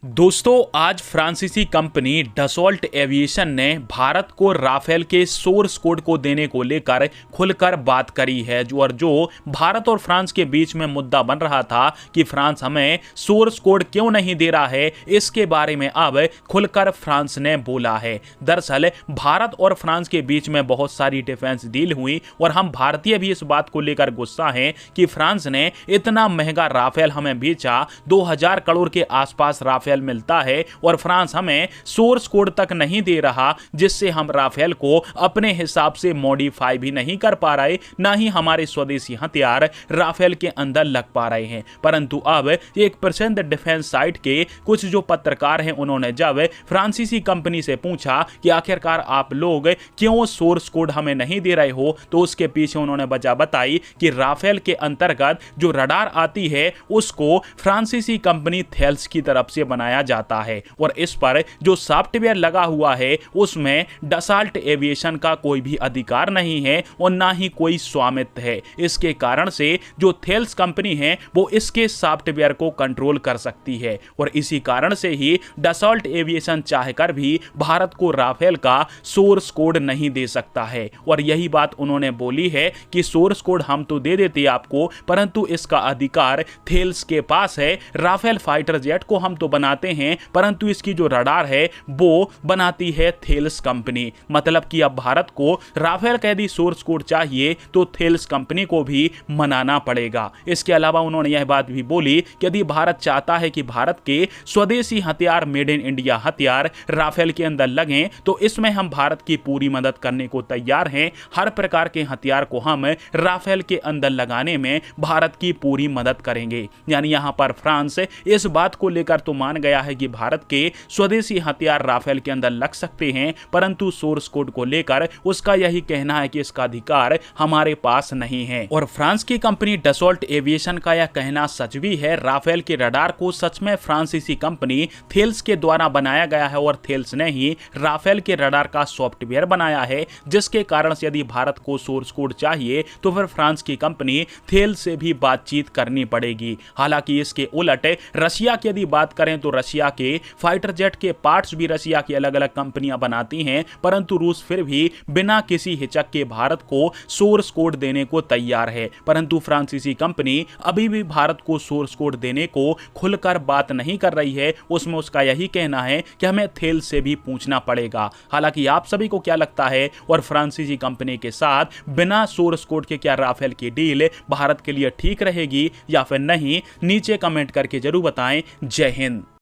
दोस्तों, आज फ्रांसीसी कंपनी डसॉल्ट एविएशन ने भारत को राफेल के सोर्स कोड को देने को लेकर खुलकर बात करी है। जो भारत और फ्रांस के बीच में मुद्दा बन रहा था कि फ्रांस हमें सोर्स कोड क्यों नहीं दे रहा है, इसके बारे में अब खुलकर फ्रांस ने बोला है। दरअसल भारत और फ्रांस के बीच में बहुत सारी डिफेंस डील हुई और हम भारतीय भी इस बात को लेकर गुस्सा हैं कि फ्रांस ने इतना महंगा राफेल हमें बेचा, 2000 करोड़ के आसपास राफेल मिलता है और फ्रांस हमें सोर्स कोड तक नहीं दे रहा, जिससे हम राफेल को अपने हिसाब से मॉडिफाई भी नहीं कर पा रहे, ना ही हमारे स्वदेशी हथियार राफेल के अंदर लग पा रहे हैं। परंतु अब एक प्रसिद्ध डिफेंस साइट के कुछ जो पत्रकार हैं, उन्होंने जब फ्रांसीसी कंपनी से पूछा कि आखिरकार आप लोग क्यों सोर्स कोड हमें नहीं दे रहे हो, तो उसके पीछे उन्होंने वजह बताई कि राफेल के अंतर्गत जो रडार आती है उसको फ्रांसीसी कंपनी थेल्स की तरफ से बनाया जाता है और इस पर जो सॉफ्टवेयर लगा हुआ है उसमें डसॉल्ट एविएशन का कोई भी अधिकार नहीं है और ना ही कोई स्वामित्व है। इसके कारण से जो थेल्स कंपनी है वो इसके सॉफ्टवेयर को कंट्रोल कर सकती है और इसी कारण से ही डसॉल्ट एविएशन चाहकर भी भारत को राफेल का सोर्स कोड नहीं दे सकता है। और यही बात उन्होंने बोली है कि सोर्स कोड हम तो दे देते आपको, परंतु इसका अधिकार थेल्स के पास है। राफेल फाइटर जेट को हम तो बनाते हैं, परंतु इसकी जो रडार है वो बनाती है थेल्स कंपनी। मतलब कि अब भारत को राफेल का यदि सोर्स कोड चाहिए तो थेल्स कंपनी को भी मनाना पड़ेगा। इसके अलावा उन्होंने यह बात भी बोली कि यदि भारत चाहता है कि भारत के स्वदेशी हथियार, मेड इन इंडिया हथियार राफेल के अंदर लगें, तो इसमें हम भारत की पूरी मदद करने को तैयार हैं। हर प्रकार के हथियार को हम राफेल के अंदर लगाने में भारत की पूरी मदद करेंगे। यानी यहां पर फ्रांस इस बात को लेकर तो मान गया है कि भारत के स्वदेशी हथियार राफेल के अंदर लग सकते हैं, परंतु सोर्स कोड को लेकर उसका यही कहना है कि इसका अधिकार हमारे पास नहीं है। और फ्रांस की कंपनी डसॉल्ट एविएशन का यह कहना सच भी है। राफेल के रडार को सच में फ्रांसीसी कंपनी थेल्स के द्वारा बनाया गया है और थेल्स ने ही राफेल के रडार का सॉफ्टवेयर बनाया है, जिसके कारण से यदि भारत को सोर्स कोड चाहिए तो फिर फ्रांस की कंपनी थेल्स से भी बातचीत करनी पड़ेगी। हालांकि इसके उलट रशिया की यदि बात करें तो रशिया के फाइटर जेट के पार्ट्स भी रशिया की अलग अलग कंपनियां बनाती हैं, परंतु रूस फिर भी बिना किसी हिचक के भारत को सोर्स कोड देने को तैयार है। परंतु फ्रांसीसी कंपनी अभी भी भारत को सोर्स कोड देने को खुलकर बात नहीं कर रही है। उसमें उसका यही कहना है कि हमें थेल्स से भी पूछना पड़ेगा। हालांकि आप सभी को क्या लगता है, और फ्रांसीसी कंपनी के साथ बिना सोर्स कोड के क्या राफेल की डील भारत के लिए ठीक रहेगी या फिर नहीं? नीचे कमेंट करके जरूर बताएं। जय हिंद।